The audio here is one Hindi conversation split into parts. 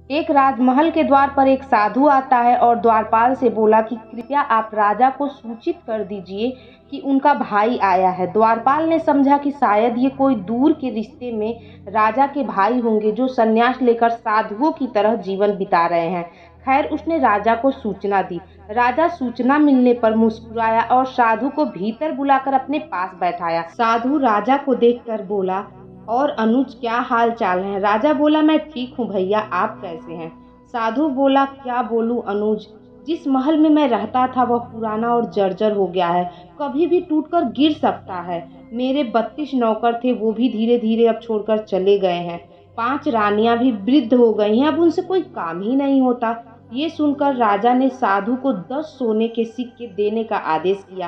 एक राजमहल के द्वार पर एक साधु आता है और द्वारपाल से बोला कि कृपया आप राजा को सूचित कर दीजिए कि उनका भाई आया है। द्वारपाल ने समझा कि शायद ये कोई दूर के रिश्ते में राजा के भाई होंगे जो संन्यास लेकर साधुओं की तरह जीवन बिता रहे हैं। खैर, उसने राजा को सूचना दी। राजा सूचना मिलने पर मुस्कुराया और साधु को भीतर बुलाकर अपने पास बैठाया। साधु राजा को देखकर बोला, और अनुज, क्या हाल चाल है? राजा बोला, मैं ठीक हूँ भैया, आप कैसे हैं? साधु बोला, क्या बोलूँ अनुज, जिस महल में मैं रहता था वह पुराना और जर्जर हो गया है, कभी भी टूटकर गिर सकता है। मेरे 32 नौकर थे, वो भी धीरे धीरे अब छोड़कर चले गए हैं। 5 रानियां भी वृद्ध हो गई हैं, अब उनसे कोई काम ही नहीं होता। ये सुनकर राजा ने साधु को 10 सोने के सिक्के देने का आदेश किया।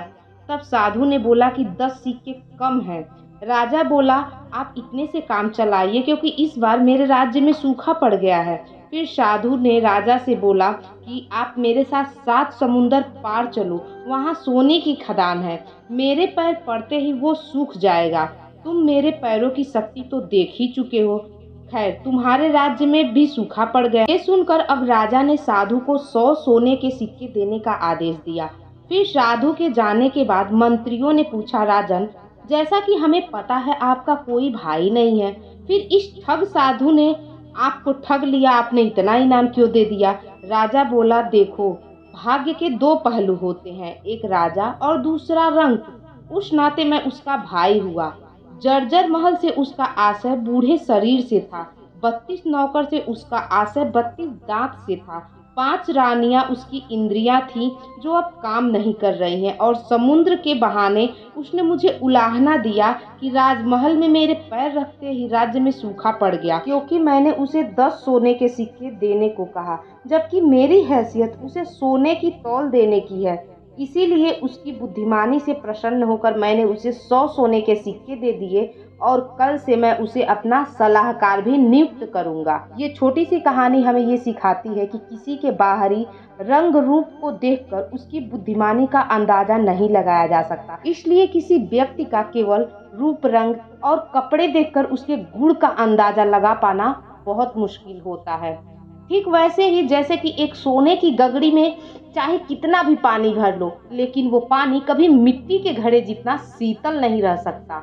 तब साधु ने बोला कि 10 सिक्के कम हैं। राजा बोला, आप इतने से काम चलाइए क्योंकि इस बार मेरे राज्य में सूखा पड़ गया है। फिर साधु ने राजा से बोला कि आप मेरे साथ 7 समुंदर पार चलो, वहाँ सोने की खदान है। मेरे पैर पड़ते ही वो सूख जाएगा। तुम मेरे पैरों की शक्ति तो देख ही चुके हो। खैर, तुम्हारे राज्य में भी सूखा पड़ गया। ये सुनकर अब राजा ने साधु को 100 सोने के सिक्के देने का आदेश दिया। फिर साधु के जाने के बाद मंत्रियों ने पूछा, राजन, जैसा कि हमें पता है आपका कोई भाई नहीं है, फिर इस ठग साधु ने आपको ठग लिया, आपने इतना इनाम क्यों दे दिया? राजा बोला, देखो, भाग्य के 2 पहलू होते हैं, एक राजा और दूसरा रंक। उस नाते मैं उसका भाई हुआ। जर्जर महल से उसका आशय बूढ़े शरीर से था, 32 नौकर से उसका आशय 32 दांत से था, 5 रानियां उसकी इंद्रियां थीं जो अब काम नहीं कर रही हैं, और समुद्र के बहाने उसने मुझे उलाहना दिया कि राजमहल में मेरे पैर रखते ही राज्य में सूखा पड़ गया क्योंकि मैंने उसे 10 सोने के सिक्के देने को कहा, जबकि मेरी हैसियत उसे सोने की तौल देने की है। इसीलिए उसकी बुद्धिमानी से प्रसन्न होकर मैंने उसे 100 सोने के सिक्के दे दिए और कल से मैं उसे अपना सलाहकार भी नियुक्त करूंगा। ये छोटी सी कहानी हमें ये सिखाती है कि किसी के बाहरी रंग रूप को देखकर उसकी बुद्धिमानी का अंदाजा नहीं लगाया जा सकता। इसलिए किसी व्यक्ति का केवल रूप, रंग और कपड़े देखकर उसके गुण का अंदाजा लगा पाना बहुत मुश्किल होता है। ठीक वैसे ही जैसे कि एक सोने की गगड़ी में चाहे कितना भी पानी भर लो, लेकिन वो पानी कभी मिट्टी के घड़े जितना शीतल नहीं रह सकता।